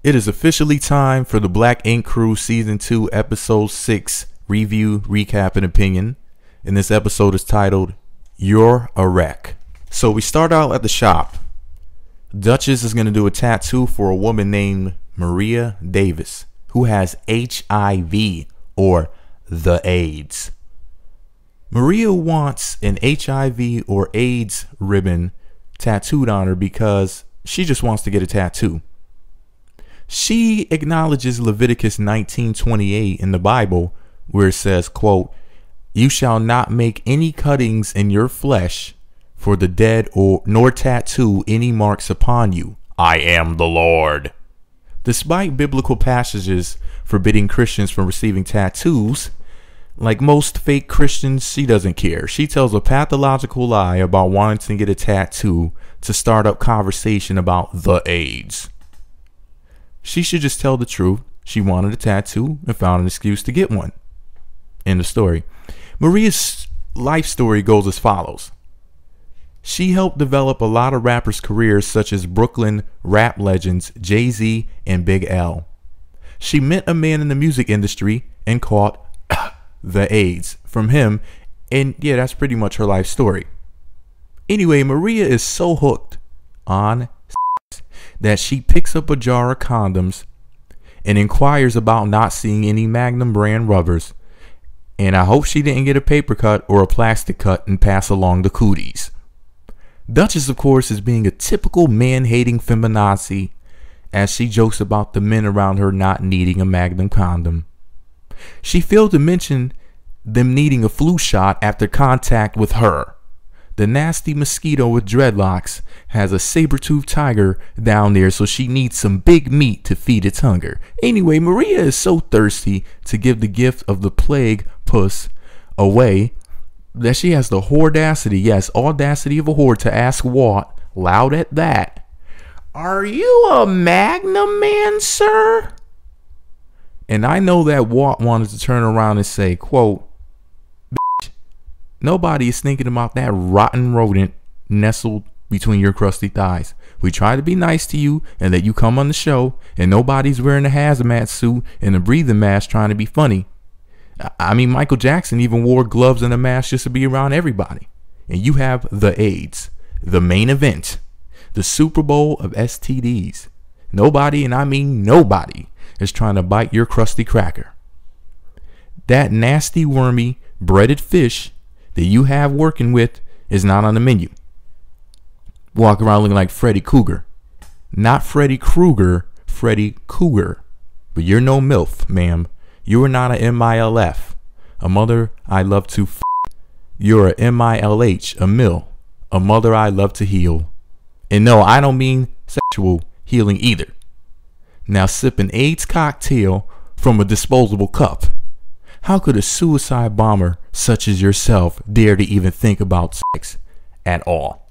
It is officially time for the Black Ink Crew Season 2 Episode 6 review, recap, and opinion. And this episode is titled, You're a Wreck. So we start out at the shop. Duchess is going to do a tattoo for a woman named Maria Davis, who has HIV, or the AIDS. Maria wants an HIV or AIDS ribbon tattooed on her because she just wants to get a tattoo. She acknowledges Leviticus 19:28 in the Bible, where it says, quote, "You shall not make any cuttings in your flesh for the dead, or nor tattoo any marks upon you. I am the Lord." Despite biblical passages forbidding Christians from receiving tattoos, like most fake Christians, she doesn't care. She tells a pathological lie about wanting to get a tattoo to start up conversation about the AIDS. She should just tell the truth. She wanted a tattoo and found an excuse to get one. End of story. Maria's life story goes as follows. She helped develop a lot of rappers' careers, such as Brooklyn rap legends Jay-Z and Big L. She met a man in the music industry and caught the AIDS from him, and yeah, that's pretty much her life story. Anyway, Maria is so hooked on that she picks up a jar of condoms and inquires about not seeing any Magnum brand rubbers. And I hope she didn't get a paper cut or a plastic cut and pass along the cooties. Duchess, of course, is being a typical man-hating feminazi as she jokes about the men around her not needing a Magnum condom. She failed to mention them needing a flu shot after contact with her. The nasty mosquito with dreadlocks has a saber-toothed tiger down there, so she needs some big meat to feed its hunger. Anyway, Maria is so thirsty to give the gift of the plague puss away that she has the audacity, yes, audacity of a whore, to ask Walt, loud at that, "Are you a Magnum man, sir?" And I know that Walt wanted to turn around and say, quote, "Bitch, nobody is thinking about that rotten rodent nestled between your crusty thighs. We try to be nice to you and that you come on the show, and nobody's wearing a hazmat suit and a breathing mask trying to be funny. I mean, Michael Jackson even wore gloves and a mask just to be around everybody. And you have the AIDS, the main event, the Super Bowl of STDs. Nobody, and I mean nobody, is trying to bite your crusty cracker. That nasty, wormy, breaded fish that you have working with is not on the menu. Walk around looking like Freddy Cougar. Not Freddy Krueger, Freddy Cougar. But you're no MILF, ma'am. You are not a MILF, a mother I love to f***. You're a MILH, a mill, a mother I love to heal. And no, I don't mean sexual healing either. Now sip an AIDS cocktail from a disposable cup. How could a suicide bomber such as yourself dare to even think about sex at all?"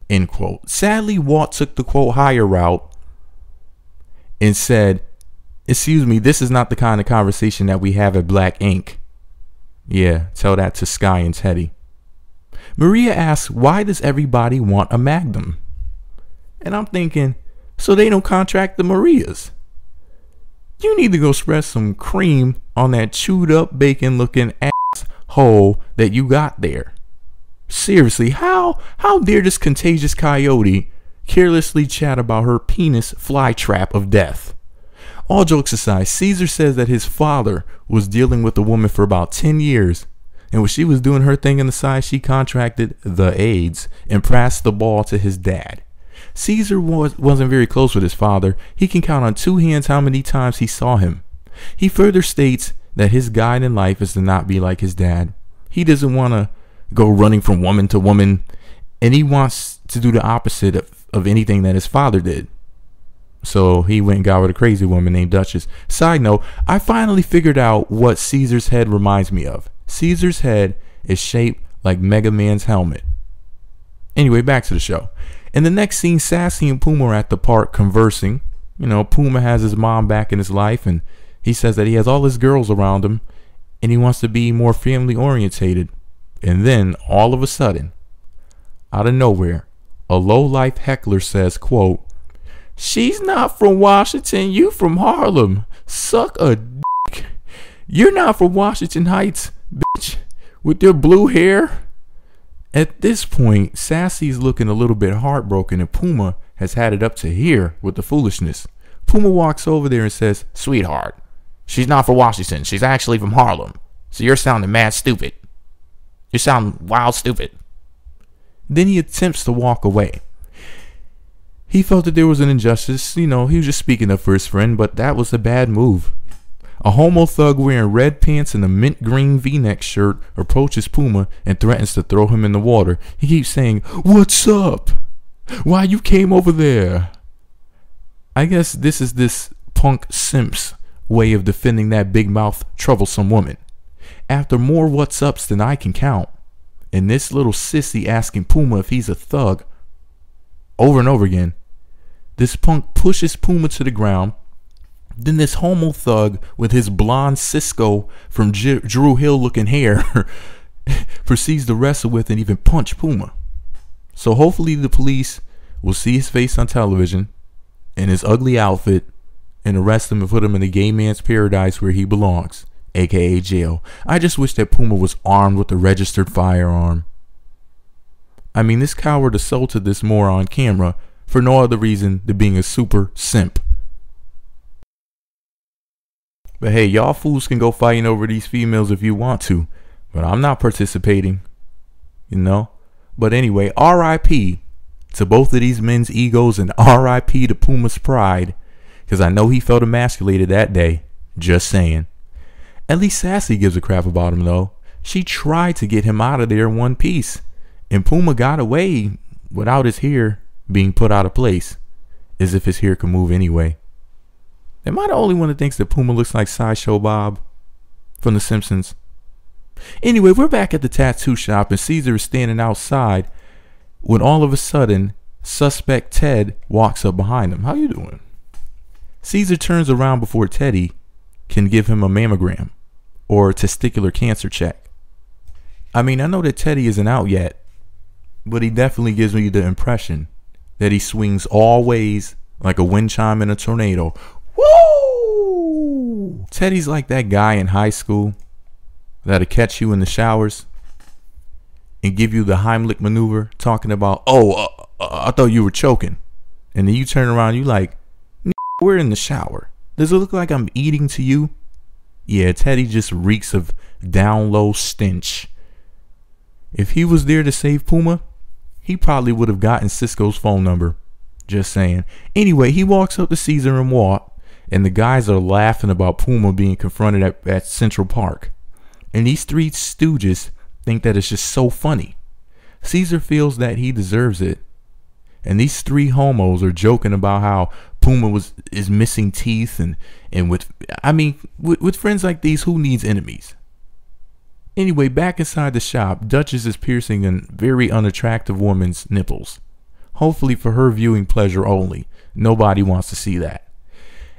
End quote. Sadly, Walt took the quote higher route and said, "Excuse me, this is not the kind of conversation that we have at Black Ink." Yeah, tell that to Sky and Teddy. Maria asks, why does everybody want a Magnum? And I'm thinking, so they don't contract the Marias. You need to go spread some cream on that chewed up bacon looking asshole that you got there. Seriously, how dare this contagious coyote carelessly chat about her penis fly trap of death? All jokes aside, Caesar says that his father was dealing with a woman for about 10 years. And when she was doing her thing on the side, she contracted the AIDS and passed the ball to his dad. Caesar wasn't very close with his father. He can count on two hands how many times he saw him. He further states that his guide in life is to not be like his dad. He doesn't want to go running from woman to woman, and he wants to do the opposite of anything that his father did. So he went and got with a crazy woman named Duchess. Side note, I finally figured out what Caesar's head reminds me of. Caesar's head is shaped like Mega Man's helmet. Anyway, back to the show. In the next scene, Sassy and Puma are at the park conversing. You know, Puma has his mom back in his life, and he says that he has all his girls around him, and he wants to be more family orientated. And then, all of a sudden, out of nowhere, a low-life heckler says, quote, She's not from Washington. You from Harlem. Suck a dick. You're not from Washington Heights, bitch, with your blue hair. At this point, Sassy's looking a little bit heartbroken, and Puma has had it up to here with the foolishness. Puma walks over there and says, "Sweetheart, she's not from Washington. She's actually from Harlem. So you're sounding mad stupid. You sound wild stupid." Then he attempts to walk away. He felt that there was an injustice. He was just speaking up for his friend, but that was a bad move. A homo thug wearing red pants and a mint green v-neck shirt approaches Puma and threatens to throw him in the water. He keeps saying, "What's up? Why you came over there?" I guess this is this punk simp's way of defending that big mouth troublesome woman. After more what's ups than I can count, and this little sissy asking Puma if he's a thug over and over again, this punk pushes Puma to the ground. Then this homo thug with his blonde Cisco from Drew Hill looking hair proceeds to wrestle with and even punch Puma. So hopefully the police will see his face on television in his ugly outfit and arrest him and put him in the gay man's paradise where he belongs, aka jail. I just wish that Puma was armed with a registered firearm. I mean, this coward assaulted this moron on camera for no other reason than being a super simp. But hey, y'all fools can go fighting over these females if you want to, but I'm not participating, But anyway, R.I.P. to both of these men's egos, and R.I.P. to Puma's pride, because I know he felt emasculated that day. Just saying. At least Sassy gives a crap about him, though. She tried to get him out of there in one piece, and Puma got away without his hair being put out of place, as if his hair could move anyway. Am I the only one that thinks that Puma looks like Sideshow Bob from The Simpsons? Anyway, we're back at the tattoo shop, and Caesar is standing outside when all of a sudden, suspect Ted walks up behind him. "How you doing?" Caesar turns around before Teddy can give him a mammogram or a testicular cancer check. I mean, I know that Teddy isn't out yet, but he definitely gives me the impression that he swings all ways like a wind chime in a tornado. Woo! Teddy's like that guy in high school that'll catch you in the showers and give you the Heimlich maneuver, talking about, I thought you were choking. And then you turn around, you like, we're in the shower. Does it look like I'm eating to you? Yeah, Teddy just reeks of down low stench. If he was there to save Puma, he probably would have gotten Cisco's phone number. Just saying. Anyway, he walks up to Caesar and Walt, and the guys are laughing about Puma being confronted at Central Park. And these three stooges think that it's just so funny. Caesar feels that he deserves it. And these three homos are joking about how Puma is missing teeth, and with friends like these, who needs enemies? Anyway, back inside the shop, Duchess is piercing a very unattractive woman's nipples. Hopefully for her viewing pleasure only. Nobody wants to see that.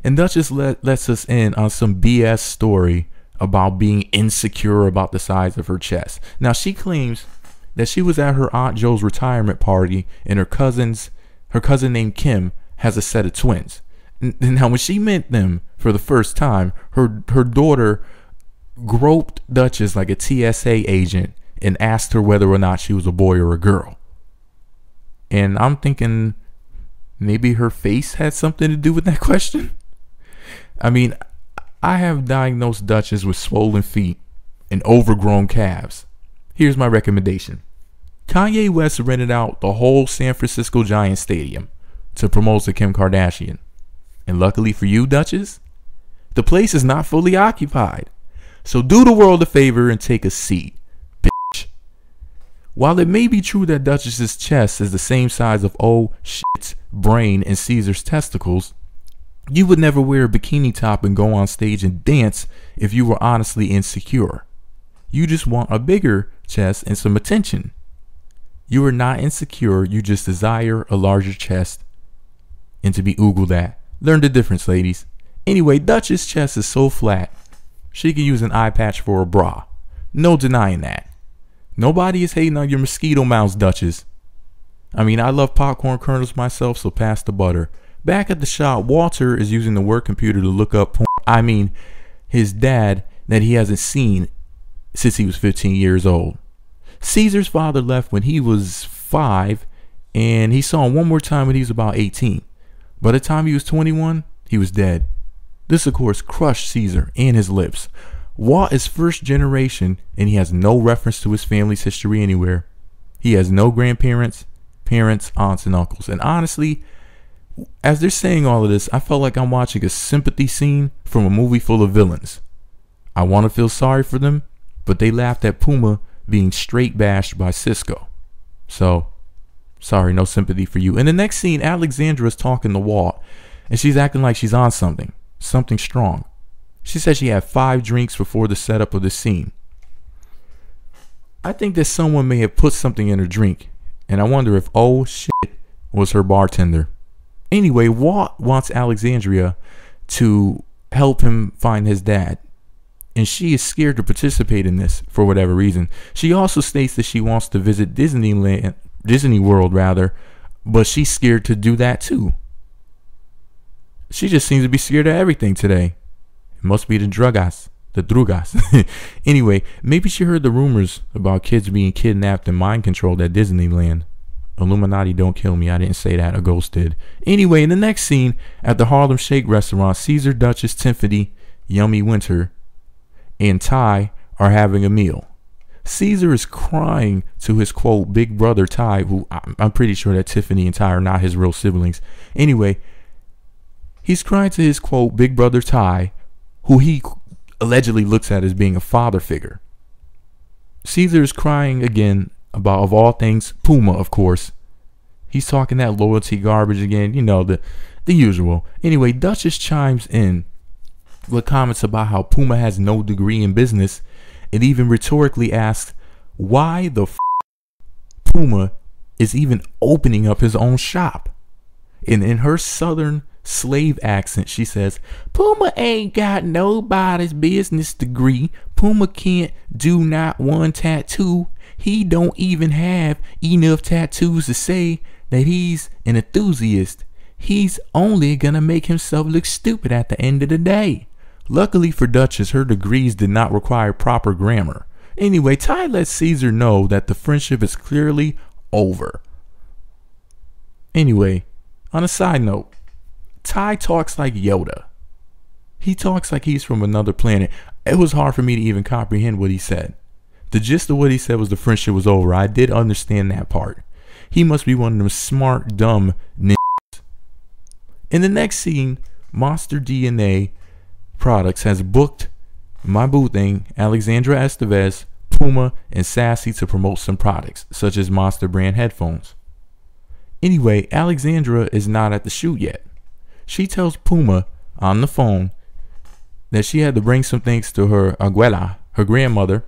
And Duchess lets us in on some BS story about being insecure about the size of her chest. Now, she claims that she was at her Aunt Joe's retirement party, and her cousin named Kim has a set of twins. Now, when she met them for the first time, her daughter groped Duchess like a TSA agent and asked her whether or not she was a boy or a girl. And I'm thinking maybe her face had something to do with that question. I mean, I have diagnosed Duchess with swollen feet and overgrown calves. Here's my recommendation. Kanye West rented out the whole San Francisco Giants stadium to promote to Kim Kardashian. And luckily for you, Duchess, the place is not fully occupied. So do the world a favor and take a seat, bitch. While it may be true that Duchess's chest is the same size of oh shit's brain and Caesar's testicles, you would never wear a bikini top and go on stage and dance if you were honestly insecure. You just want a bigger chest and some attention. You are not insecure, you just desire a larger chest and to be oogled at. Learn the difference, ladies. Anyway, Duchess' chest is so flat, she could use an eye patch for a bra. No denying that. Nobody is hating on your mosquito mouse, Duchess. I mean, I love popcorn kernels myself, so pass the butter. Back at the shop, Walter is using the work computer to look up his dad that he hasn't seen since he was 15 years old. Caesar's father left when he was 5, and he saw him one more time when he was about 18. By the time he was 21, he was dead. This, of course, crushed Caesar and his lips. Walt is first generation, and he has no reference to his family's history anywhere. He has no grandparents, parents, aunts, and uncles. And honestly, as they're saying all of this, I felt like I'm watching a sympathy scene from a movie full of villains. I want to feel sorry for them, but they laughed at Puma being straight bashed by Cisco. So, sorry, no sympathy for you. In the next scene, Alexandra is talking to Walt, and she's acting like she's on something strong. She said she had 5 drinks before the setup of the scene. I think that someone may have put something in her drink, and I wonder if oh shit was her bartender. Anyway, Walt wants Alexandria to help him find his dad, and she is scared to participate in this for whatever reason. She also states that she wants to visit Disney World rather, but she's scared to do that too. She just seems to be scared of everything today. It must be the drugas. Anyway, maybe she heard the rumors about kids being kidnapped and mind controlled at Disneyland. Illuminati, don't kill me. I didn't say that. A ghost did. Anyway, in the next scene, at the Harlem Shake restaurant, Caesar, Duchess, Tiffany, Yummy Winter, and Ty are having a meal. Caesar is crying to his, quote, big brother Ty, who I'm pretty sure that Tiffany and Ty are not his real siblings. Anyway, he's crying to his, quote, big brother Ty, who he allegedly looks at as being a father figure. Caesar is crying again about, of all things, Puma, of course. He's talking that loyalty garbage again, you know, the usual. Anyway, Duchess chimes in with comments about how Puma has no degree in business, and even rhetorically asks why the Puma is even opening up his own shop. And in her southern slave accent, she says, Puma ain't got nobody's business degree. Puma can't do not one tattoo. He don't even have enough tattoos to say that he's an enthusiast. He's only gonna make himself look stupid at the end of the day. Luckily for Duchess, her degrees did not require proper grammar. Anyway, Ty lets Caesar know that the friendship is clearly over. Anyway, on a side note, Ty talks like Yoda. He talks like he's from another planet. It was hard for me to even comprehend what he said. The gist of what he said was the friendship was over. I did understand that part. He must be one of them smart, dumb ninjas. In the next scene, Monster DNA Products has booked my boo thing, Alexandra Estevez, Puma, and Sassy to promote some products, such as Monster brand headphones. Anyway, Alexandra is not at the shoot yet. She tells Puma on the phone that she had to bring some things to her abuela, her grandmother,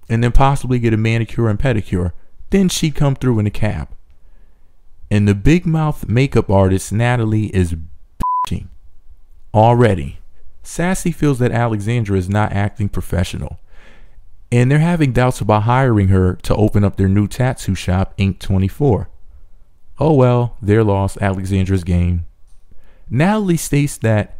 and then possibly get a manicure and pedicure. Then she'd come through in a cab. And the big mouth makeup artist Natalie is bitching already. Sassy feels that Alexandra is not acting professional, and they're having doubts about hiring her to open up their new tattoo shop, Ink 24. Oh well, their loss, Alexandra's gain. Natalie states that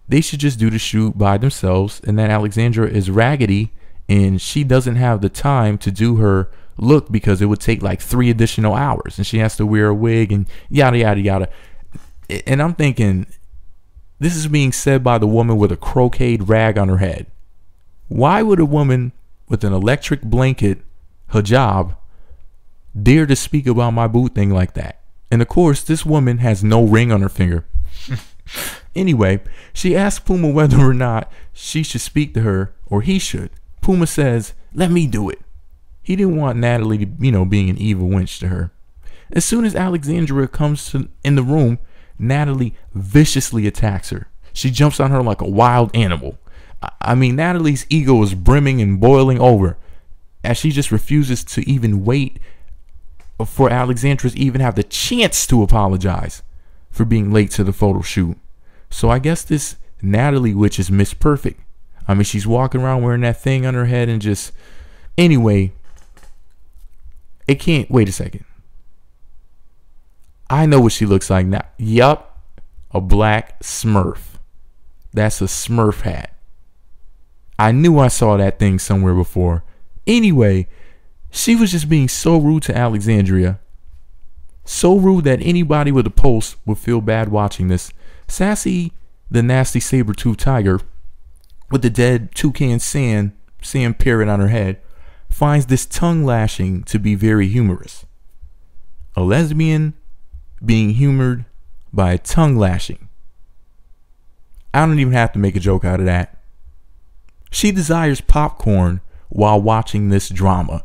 they should just do the shoot by themselves, and that Alexandra is raggedy and she doesn't have the time to do her look because it would take like 3 additional hours, and she has to wear a wig and yada yada yada. And I'm thinking, this is being said by the woman with a crocheted rag on her head. Why would a woman with an electric blanket hijab dare to speak about my boo thing like that? And of course, this woman has no ring on her finger. Anyway, she asks Puma whether or not she should speak to her, or he should. Puma says, let me do it. He didn't want Natalie to, being an evil wench to her. As soon as Alexandra comes in the room, Natalie viciously attacks her. She jumps on her like a wild animal. Natalie's ego is brimming and boiling over as she just refuses to even wait for Alexandra to even have the chance to apologize for being late to the photo shoot. So I guess this Natalie witch is Miss Perfect. She's walking around wearing that thing on her head and just... Anyway, it can't... Wait a second. I know what she looks like now. Yup, a black Smurf. That's a Smurf hat. I knew I saw that thing somewhere before. Anyway, she was just being so rude to Alexandria. So rude that anybody with a pulse would feel bad watching this. Sassy, the nasty saber-toothed tiger, with the dead toucan Sam parrot on her head, finds this tongue lashing to be very humorous. A lesbian being humored by a tongue lashing. I don't even have to make a joke out of that. She desires popcorn while watching this drama.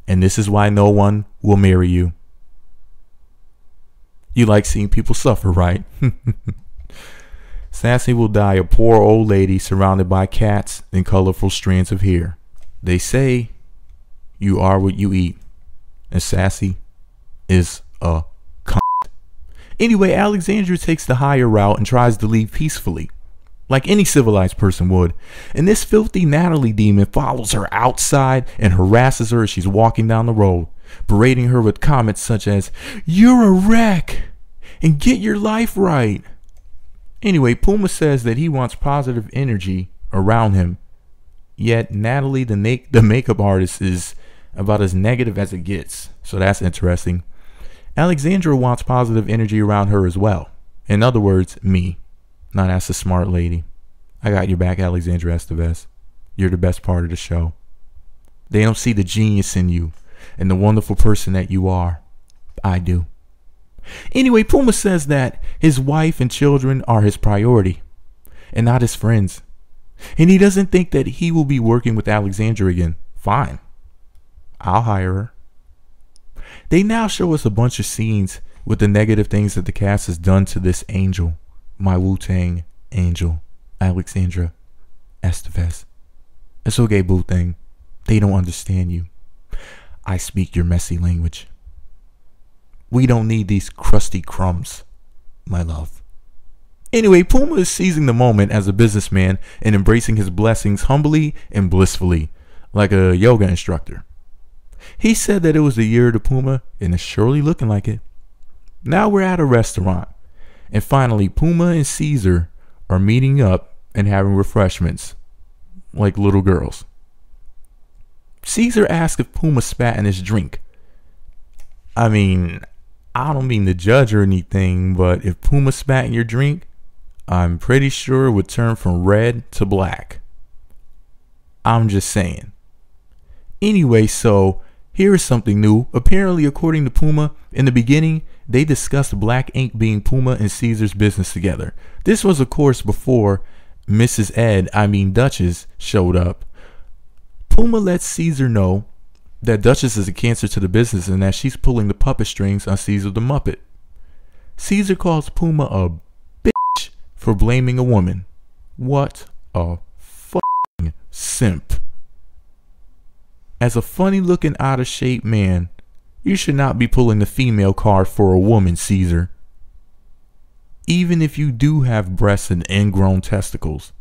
And this is why no one will marry you. You like seeing people suffer, right? Sassy will die a poor old lady surrounded by cats and colorful strands of hair. They say you are what you eat. And Sassy is a cunt. Anyway, Alexandria takes the higher route and tries to leave peacefully, like any civilized person would. And this filthy Natalie demon follows her outside and harasses her as she's walking down the road, berating her with comments such as, "You're a wreck, and get your life right." Anyway, Puma says that he wants positive energy around him. Yet Natalie, the makeup artist, is about as negative as it gets. So that's interesting. Alexandra wants positive energy around her as well. In other words, me. Now that's a smart lady. I got your back, Alexandra Estevez. You're the best part of the show. They don't see the genius in you and the wonderful person that you are. I do. Anyway, Puma says that his wife and children are his priority and not his friends. And he doesn't think that he will be working with Alexandra again. Fine. I'll hire her. They now show us a bunch of scenes with the negative things that the cast has done to this angel. My Wu-Tang angel, Alexandra Estevez. It's okay, boo thing. They don't understand you. I speak your messy language. We don't need these crusty crumbs, my love. Anyway, Puma is seizing the moment as a businessman and embracing his blessings humbly and blissfully, like a yoga instructor. He said that it was the year of the Puma, and it's surely looking like it. Now we're at a restaurant, and finally Puma and Caesar are meeting up and having refreshments, like little girls. Caesar asks if Puma spat in his drink. I mean, I don't mean to judge or anything, but if Puma spat in your drink, I'm pretty sure it would turn from red to black. I'm just saying. Anyway, so here is something new. Apparently, according to Puma, in the beginning, they discussed black ink being Puma and Caesar's business together. This was, of course, before Duchess showed up. Puma lets Caesar know that Duchess is a cancer to the business and that she's pulling the puppet strings on Caesar the Muppet. Caesar calls Puma a bitch for blaming a woman. What a fucking simp. As a funny looking out of shape man, you should not be pulling the female card for a woman, Caesar. Even if you do have breasts and ingrown testicles.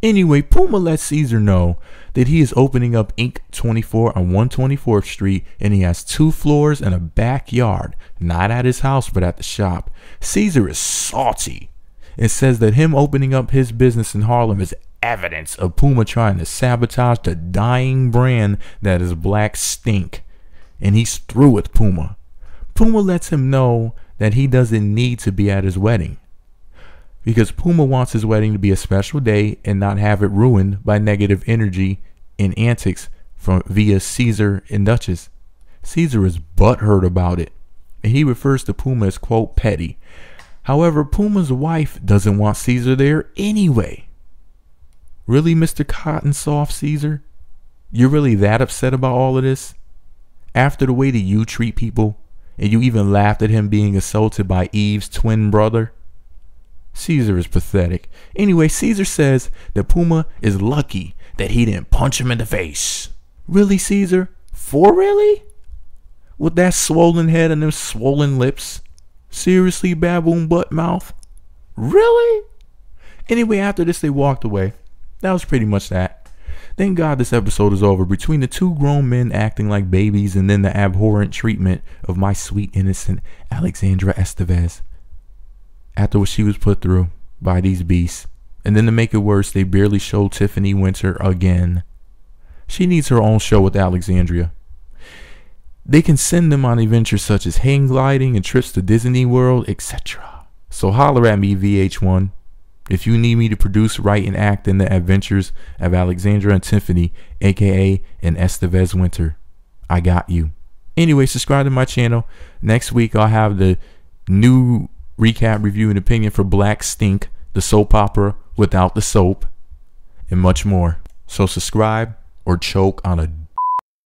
Anyway, Puma lets Caesar know that he is opening up Ink 24 on 124th Street and he has 2 floors and a backyard, not at his house but at the shop. Caesar is salty and says that him opening up his business in Harlem is evidence of Puma trying to sabotage the dying brand that is Black Stink, and he's through with Puma. Puma lets him know that he doesn't need to be at his wedding because Puma wants his wedding to be a special day and not have it ruined by negative energy and antics via Caesar and Duchess. Caesar is butthurt about it, and he refers to Puma as, quote, petty. However, Puma's wife doesn't want Caesar there anyway. Really, Mr. Cotton Soft Caesar? You're really that upset about all of this? After the way that you treat people, and you even laughed at him being assaulted by Eve's twin brother? Caesar is pathetic. Anyway, Caesar says that Puma is lucky that he didn't punch him in the face. Really, Caesar? For really? With that swollen head and them swollen lips? Seriously, baboon butt mouth? Really? Anyway, after this, they walked away. That was pretty much that. Thank God this episode is over. Between the two grown men acting like babies and then the abhorrent treatment of my sweet innocent Alexandra Estevez after what she was put through by these beasts. And then to make it worse, they barely showed Tiffany Winter again. She needs her own show with Alexandria. They can send them on adventures such as hang gliding and trips to Disney World, etc. So holler at me, VH1. If you need me to produce, write, and act in the adventures of Alexandra and Tiffany, aka an Estevez Winter, I got you. Anyway, subscribe to my channel. Next week I'll have the new recap, review, and opinion for Black Stink, the soap opera without the soap, and much more. So subscribe or choke on a